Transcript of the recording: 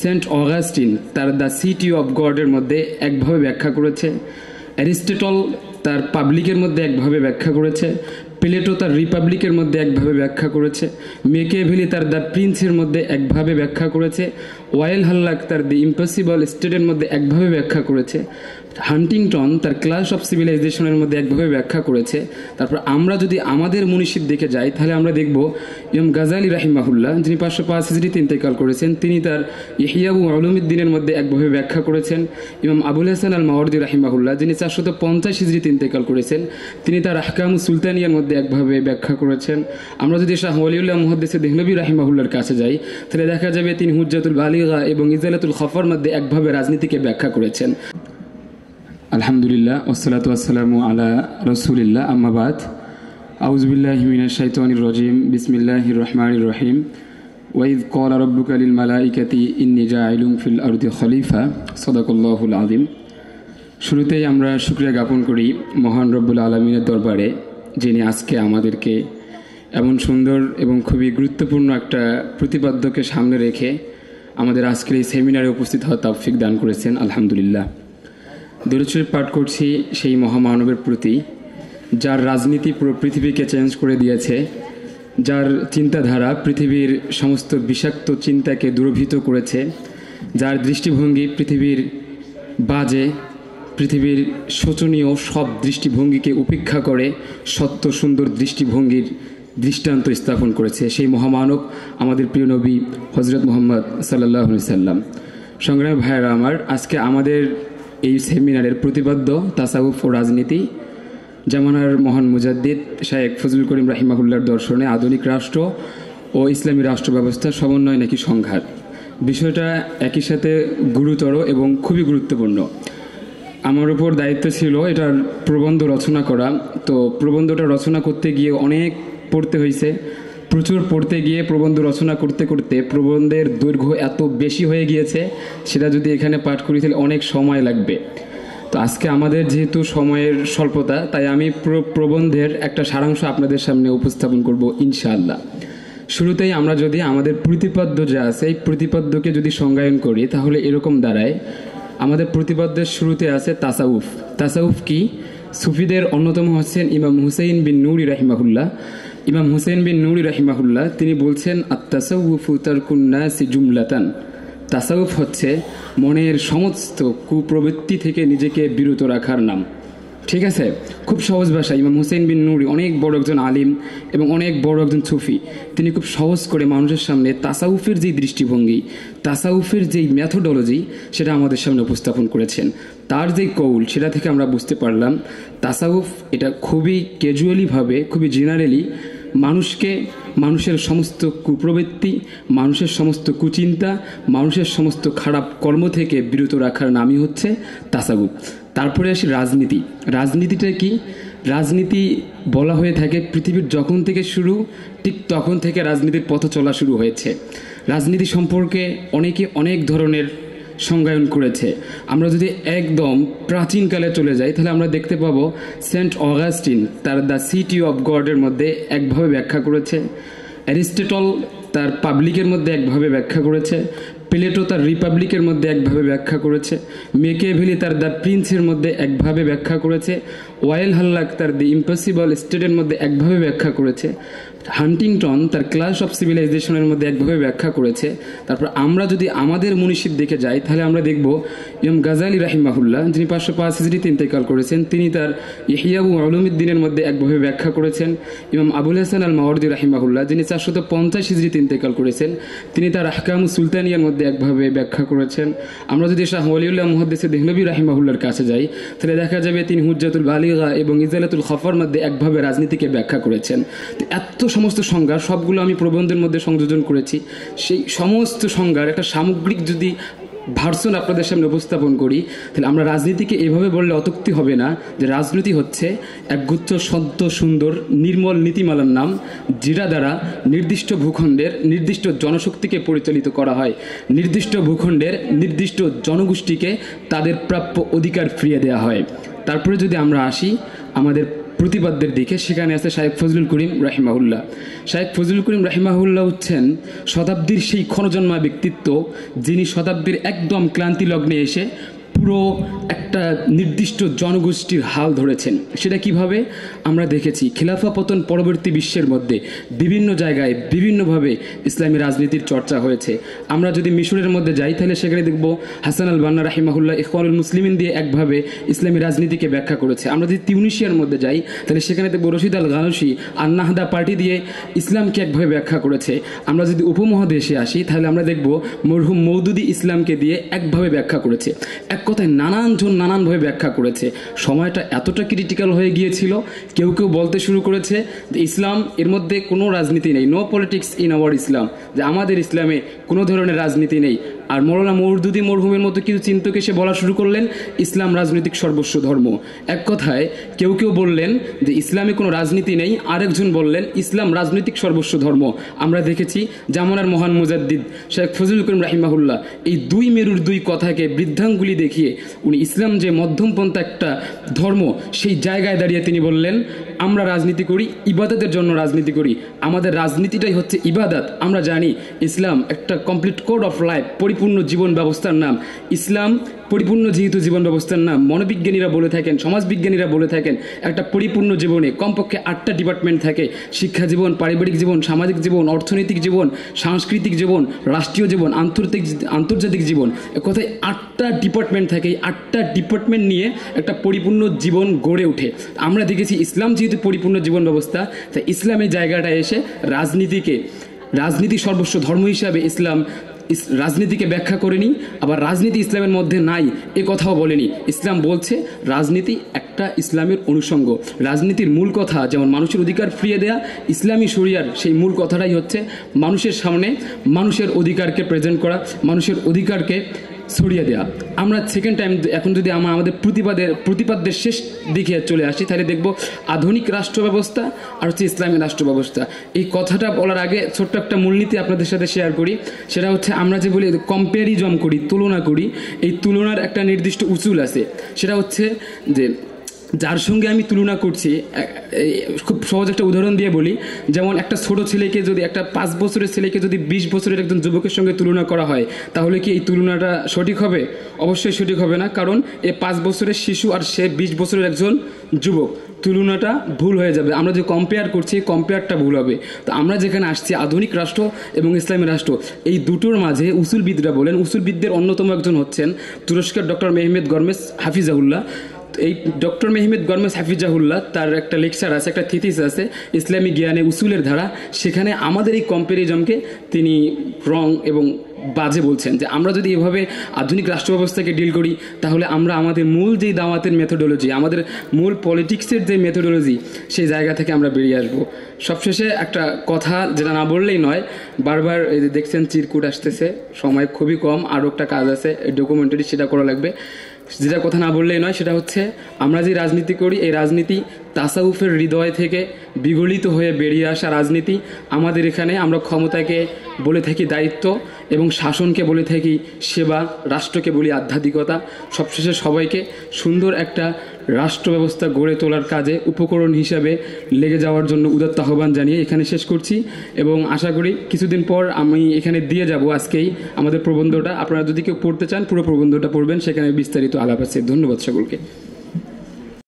Saint Augustine তার the city of গডের মধ্যে একভাবে ব্যাখ্যা করেছে, অ্যারিস্টটল তার পাবলিকের মধ্যে একভাবে ব্যাখ্যা করেছে, প্লেটো তার রিপাবলিকের মধ্যে একভাবে ব্যাখ্যা করেছে, মেকিয়াভেলি তার দ্য প্রিন্সের মধ্যে একভাবে ব্যাখ্যা করেছে, ওয়াইল হাল্লাক তার দি ইম্পসিবল স্টেটের মধ্যে একভাবে ব্যাখ্যা করেছে, হান্টিংটন তার ক্লাস অফ সিভিলাইজেশনের মধ্যে একভাবে ব্যাখ্যা করেছে। তারপর আমরা যদি আমাদের মনীষীর দিকে যাই তাহলে আমরা দেখব ইমাম গাজালি রাহিমাহুল্লাহ, যিনি 505 হিজরিতে ইন্তেকাল করেছেন, তিনি তার ইহইয়া উলুমিদ্দিনের মধ্যে একভাবে ব্যাখ্যা করেছেন। ইমাম আবুল হাসান আল মাওয়ারদি রাহিমাহুল্লাহ, যিনি 450 হিজরিতে ইন্তেকাল করেছেন, তিনি তার আহকাম সুলতানিয়ার মধ্যে একভাবে ব্যাখ্যা করেছেন। আমরা যদি শাহ ওয়ালিউল্লাহ মুহাদ্দিস দেহলভী রাহিমাহুল্লাহর কাছে যাই তাহলে দেখা যাবে তিনি হুজ্জাতুল বালিগা এবং ইজালাতুল খফার মধ্যে একভাবে রাজনীতিকে ব্যাখ্যা করেছেন। আলহামদুলিল্লাহ ওয়াসসালাতু ওয়াসসালামু আলা রাসূলিল্লাহ, আম্মা বাদ। আউযু বিল্লাহি মিনাশ শাইতানির রাজিম, বিসমিল্লাহির রহমানির রহিম। ওয়াইয ক্বালা রাব্বুকা লিল মালাইকাতি ইন্নী জাইলুন ফিল আরদি খলিফা, সাদাকাল্লাহুল আযীম। শুরুতেই আমরা শুকরিয়া জ্ঞাপন করি মহান রব্বুল আলামিনের দরবারে, যিনি আজকে আমাদেরকে এমন সুন্দর এবং খুবই গুরুত্বপূর্ণ একটা প্রতিপাদ্যকে সামনে রেখে আমাদের আজকের এই সেমিনারে উপস্থিত হওয়ার তৌফিক দান করেছেন। আলহামদুলিল্লাহ। দরুদ শরীফ পাঠ করছি সেই মহামানবের প্রতি, যার রাজনীতি পুরো পৃথিবীকে চেঞ্জ করে দিয়েছে, যার চিন্তাধারা পৃথিবীর সমস্ত বিষাক্ত চিন্তাকে দূরভীত করেছে, যার দৃষ্টিভঙ্গি পৃথিবীর বাজে, পৃথিবীর শোচনীয় সব দৃষ্টিভঙ্গিকে উপেক্ষা করে সত্য সুন্দর দৃষ্টিভঙ্গির দৃষ্টান্ত স্থাপন করেছে সেই মহামানব আমাদের প্রিয় নবী হযরত মুহাম্মদ সাল্লাল্লাহু আলাইহি সাল্লাম। সংগ্রামী ভাইয়েরা আমার, আজকে আমাদের এই সেমিনারের প্রতিপাদ্য তাসাউফ ও রাজনীতি, জামানার মহান মুজাদ্দিদ শায়েখ ফজলুল করিম রাহিমাহুল্লাহর দর্শনে আধুনিক রাষ্ট্র ও ইসলামী রাষ্ট্র ব্যবস্থা সমন্বয় নাকি সংঘাত। বিষয়টা একই সাথে গুরুতর এবং খুবই গুরুত্বপূর্ণ। আমার উপর দায়িত্ব ছিল এটার প্রবন্ধ রচনা করা। তো প্রবন্ধটা রচনা করতে গিয়ে অনেক পড়তে হয়েছে, প্রচুর পড়তে গিয়ে প্রবন্ধ রচনা করতে করতে প্রবন্ধের দৈর্ঘ্য এত বেশি হয়ে গিয়েছে, সেটা যদি এখানে পাঠ করি তাহলে অনেক সময় লাগবে। তো আজকে আমাদের যেহেতু সময়ের স্বল্পতা, তাই আমি প্রবন্ধের একটা সারাংশ আপনাদের সামনে উপস্থাপন করব ইনশাআল্লাহ। শুরুতেই আমরা যদি আমাদের প্রতিপাদ্য যা আছে এই প্রতিপাদ্যকে যদি সংজ্ঞায়ন করি তাহলে এরকম দাঁড়ায়, আমাদের প্রতিপাদ্যের শুরুতে আছে তাসাউফ। তাসাউফ কি? সুফিদের অন্যতম হচ্ছেন ইমাম হুসাইন বিন নুরি রাহিমাহুল্লাহ। ইমাম হুসাইন বিন নুরি রাহিমাহুল্লাহ তিনি বলছেন, আত-তাসাউফু তারকুন নাসি জুমলাতান। তাসাউফ হচ্ছে মনের সমস্ত কুপ্রবৃত্তি থেকে নিজেকে বিরত রাখার নাম। ঠিক আছে, খুব সহজ ভাষা। ইমাম হুসাইন বিন নুরি অনেক বড় একজন আলিম এবং অনেক বড় একজন সুফি। তিনি খুব সহজ করে মানুষের সামনে তাসাউফের যেই দৃষ্টিভঙ্গি, তাসাউফের যেই মেথোডোলজি, সেটা আমাদের সামনে উপস্থাপন করেছেন। তার যেই কৌল, সেটা থেকে আমরা বুঝতে পারলাম তাসাউফ এটা খুবই ক্যাজুয়ালিভাবে, খুবই জেনারেলি মানুষকে মানুষের সমস্ত কুপ্রবৃত্তি, মানুষের সমস্ত কুচিন্তা, মানুষের সমস্ত খারাপ কর্ম থেকে বিরত রাখার নামই হচ্ছে তাসাউফ। তারপরে আসি রাজনীতি। রাজনীতিটা কি? রাজনীতি বলা হয়ে থাকে পৃথিবীর যখন থেকে শুরু, ঠিক তখন থেকে রাজনীতির পথ চলা শুরু হয়েছে। রাজনীতি সম্পর্কে অনেকে অনেক ধরনের সংজ্ঞায়ন করেছে। আমরা যদি একদম প্রাচীনকালে চলে যাই তাহলে আমরা দেখতে পাবো সেন্ট অগাস্টিন তার দ্য সিটি অফ গডের মধ্যে একভাবে ব্যাখ্যা করেছে, অ্যারিস্টটল তার পাবলিকের মধ্যে একভাবে ব্যাখ্যা করেছে, প্লেটো তার রিপাবলিকের মধ্যে একভাবে ব্যাখ্যা করেছে, মেকিয়াভেলি তার দ্য প্রিন্সের মধ্যে একভাবে ব্যাখ্যা করেছে, ওয়াইল হাল্লাক তার দি ইম্পসিবল স্টেটের মধ্যে একভাবে ব্যাখ্যা করেছে, হান্টিংটন তার ক্লাস অফ সিভিলাইজেশনের মধ্যে একভাবে ব্যাখ্যা করেছে। তারপর আমরা যদি আমাদের মনীষীর দিকে যাই তাহলে আমরা দেখব ইমাম গাজালি রাহিমাহুল্লাহ, যিনি 505 হিজরিতে ইন্তেকাল করেছেন, তিনি তার ইহইয়া উলুমিদ্দিনের মধ্যে একভাবে ব্যাখ্যা করেছেন। ইমাম আবুল হাসান আল মাওয়ারদি রাহিমাহুল্লাহ, যিনি 450 হিজরিতে ইন্তেকাল করেছেন, তিনি তার আহকাম সুলতানিয়ার মধ্যে একভাবে ব্যাখ্যা করেছেন। আমরা যদি শাহ ওয়ালিউল্লাহ মুহাদ্দিস দেহলভী রাহিমাহুল্লাহর কাছে যাই তাহলে দেখা যাবে তিনি হুজ্জাতুল বালিগা এবং ইজালাতুল খফার মধ্যে একভাবে রাজনীতিকে ব্যাখ্যা করেছেন। তো এত সমস্ত সংজ্ঞা সবগুলো আমি প্রবন্ধের মধ্যে সংযোজন করেছি। সেই সমস্ত সংজ্ঞার একটা সামগ্রিক যদি ভার্সন আপনাদের সামনে উপস্থাপন করি তাহলে আমরা রাজনীতিকে এভাবে বললে অত্যুক্তি হবে না যে রাজনীতি হচ্ছে একগুচ্ছ সদ্য সুন্দর নির্মল নীতিমালার নাম, যেটা দ্বারা নির্দিষ্ট ভূখণ্ডের নির্দিষ্ট জনশক্তিকে পরিচালিত করা হয়, নির্দিষ্ট ভূখণ্ডের নির্দিষ্ট জনগোষ্ঠীকে তাদের প্রাপ্য অধিকার ফিরিয়ে দেওয়া হয়। তারপরে যদি আমরা আসি আমাদের প্রতিপাদ্যের দিকে, সেখানে আছে শায়েখ ফজলুল করিম রাহিমাহুল্লাহ। শায়েখ ফজলুল করিম রাহিমাহুল্লাহ হচ্ছেন শতাব্দীর সেই ক্ষণজন্মা ব্যক্তিত্ব, যিনি শতাব্দীর একদম ক্লান্তি লগ্নে এসে পুরো একটা নির্দিষ্ট জনগোষ্ঠীর হাল ধরেছেন। সেটা কিভাবে আমরা দেখেছি, খিলাফা পতন পরবর্তী বিশ্বের মধ্যে বিভিন্ন জায়গায় বিভিন্নভাবে ইসলামী রাজনীতির চর্চা হয়েছে। আমরা যদি মিশরের মধ্যে যাই তাহলে সেখানে দেখব হাসান আল বান্না রাহিমাহুল্লাহ ইখওয়ানুল মুসলিমিন দিয়ে একভাবে ইসলামী রাজনীতিকে ব্যাখ্যা করেছে। আমরা যদি তিউনিশিয়ার মধ্যে যাই তাহলে সেখানে দেখব রশিদ আল গানুসি আন্নাহদা পার্টি দিয়ে ইসলামকে একভাবে ব্যাখ্যা করেছে। আমরা যদি উপমহাদেশে আসি তাহলে আমরা দেখব মরহুম মওদুদি ইসলামকে দিয়ে একভাবে ব্যাখ্যা করেছে। এক কথায় নানানজন নানানভাবে ব্যাখ্যা করেছে। সময়টা এতটা ক্রিটিক্যাল হয়ে গিয়েছিল, কেউ কেউ বলতে শুরু করেছে যে ইসলাম এর মধ্যে কোনো রাজনীতি নেই, নো পলিটিক্স ইন আওয়ার ইসলাম, যে আমাদের ইসলামে কোনো ধরনের রাজনীতি নেই। আর মৌলানা মওদুদি মরহুমের মতো কিছু চিন্তক এসে বলা শুরু করলেন ইসলাম রাজনৈতিক সর্বস্ব ধর্ম। এক কথায় কেউ কেউ বললেন যে ইসলামে কোনো রাজনীতি নেই, আরেকজন বললেন ইসলাম রাজনৈতিক সর্বস্ব ধর্ম। আমরা দেখেছি জামানার মহান মুজাদ্দিদ শেখ ফজলুল করিম রাহিমাহুল্লাহ এই দুই মেরুর দুই কথাকে বৃদ্ধাঙ্গুলি দেখিয়ে উনি ইসলাম যে মধ্যমপন্থা একটা ধর্ম সেই জায়গায় দাঁড়িয়ে তিনি বললেন আমরা রাজনীতি করি, ইবাদতের জন্য রাজনীতি করি, আমাদের রাজনীতিটাই হচ্ছে ইবাদত। আমরা জানি ইসলাম একটা কমপ্লিট কোড অফ লাইফ, পরিপূর্ণ জীবন ব্যবস্থার নাম। ইসলাম পরিপূর্ণ যেহেতু জীবন ব্যবস্থার নাম, মনোবিজ্ঞানীরা বলে থাকেন, সমাজবিজ্ঞানীরা বলে থাকেন একটা পরিপূর্ণ জীবনে কমপক্ষে 8টা ডিপার্টমেন্ট থাকে: শিক্ষা জীবন, পারিবারিক জীবন, সামাজিক জীবন, অর্থনৈতিক জীবন, সাংস্কৃতিক জীবন, রাষ্ট্রীয় জীবন, আন্তর্জাতিক জীবন। কথায় 8টা ডিপার্টমেন্ট থাকে। এই 8টা ডিপার্টমেন্ট নিয়ে একটা পরিপূর্ণ জীবন গড়ে ওঠে। আমরা দেখেছি ইসলাম যেহেতু পরিপূর্ণ জীবন ব্যবস্থা, তাই ইসলামের জায়গাটায় এসে রাজনীতি সর্বস্ব ধর্ম হিসাবে ইসলাম রাজনীতিকে ব্যাখ্যা করেনি, আবার রাজনীতি ইসলামের মধ্যে নাই এ কথাও বলেনি। ইসলাম বলছে রাজনীতি একটা ইসলামের অনুষঙ্গ। রাজনীতির মূল কথা যেমন মানুষের অধিকার ফিরিয়ে দেয়া, ইসলামী শরিয়ার সেই মূল কথাটাই হচ্ছে মানুষের সামনে মানুষের অধিকারকে প্রেজেন্ট করা, মানুষের অধিকারকে ছড়িয়ে দেওয়া। আমরা সেকেন্ড টাইম এখন যদি আমাদের প্রতিপাদ্যের শেষ দিকে চলে আসি তাহলে দেখব আধুনিক রাষ্ট্র ব্যবস্থা আর হচ্ছে ইসলামী রাষ্ট্র ব্যবস্থা। এই কথাটা বলার আগে ছোট্ট একটা মূলনীতি আপনাদের সাথে শেয়ার করি। সেটা হচ্ছে আমরা যে বলি কম্প্যারিজম করি, তুলনা করি, এই তুলনার একটা নির্দিষ্ট উসুল আছে। সেটা হচ্ছে যে যার সঙ্গে আমি তুলনা করছি, খুব সহজ একটা উদাহরণ দিয়ে বলি, যেমন একটা ছোট ছেলেকে যদি একটা 5 বছরের ছেলেকে যদি 20 বছরের একজন যুবকের সঙ্গে তুলনা করা হয় তাহলে কি এই তুলনাটা সঠিক হবে? অবশ্যই সঠিক হবে না, কারণ এ 5 বছরের শিশু আর সে 20 বছরের একজন যুবক, তুলনাটা ভুল হয়ে যাবে। আমরা যে কম্পেয়ার করছি কম্পেয়ারটা ভুল হবে। তো আমরা যেখানে আসছি আধুনিক রাষ্ট্র এবং ইসলামী রাষ্ট্র, এই দুটোর মাঝে উসুলবিদরা বলেন, উসুলবিদদের অন্যতম একজন হচ্ছেন তুরস্কের ডক্টর মেহমেদ গরমেস হাফিজাহুল্লাহ। এই ডক্টর মেহমেদ গরমেস হাফিজাহুল্লাহ তার একটা লেকচার আছে, একটা থিসিস আছে ইসলামী জ্ঞানে উসুলের ধারা। সেখানে আমাদের এই কম্প্যারিজমকে তিনি রং এবং বাজে বলছেন যে আমরা যদি এভাবে আধুনিক রাষ্ট্র ব্যবস্থাকে ডিল করি তাহলে আমরা আমাদের মূল যেই দাওয়াতের মেথোডোলজি, আমাদের মূল পলিটিক্সের যে মেথোডোলজি, সেই জায়গা থেকে আমরা বেরিয়ে আসবো। সবশেষে একটা কথা যেটা না বললেই নয়, বারবার এই যে দেখছেন চিরকুট আসতেছে, সময় খুবই কম, আরও একটা কাজ আছে ডকুমেন্টারি, সেটা করা লাগবে। যেটা কথা না বললেই নয় সেটা হচ্ছে আমরা যে রাজনীতি করি এই রাজনীতি তাসাউফের হৃদয় থেকে বিগলিত হয়ে বেরিয়ে আসা রাজনীতি। আমাদের এখানে আমরা ক্ষমতাকে বলে থাকি দায়িত্ব এবং শাসনকে বলে থাকি সেবা, রাষ্ট্রকে বলি আধ্যাত্মিকতা। সবশেষে সবাইকে সুন্দর একটা রাষ্ট্র ব্যবস্থা গড়ে তোলার কাজে উপকরণ হিসাবে লেগে যাওয়ার জন্য উদাত্ত আহ্বান জানিয়ে এখানে শেষ করছি এবং আশা করি কিছুদিন পর আমি এখানে দিয়ে যাব আজকেই আমাদের প্রবন্ধটা। আপনারা যদি কেউ পড়তে চান পুরো প্রবন্ধটা পড়বেন, সেখানে বিস্তারিত আলাপ আছে। ধন্যবাদ সকলকে।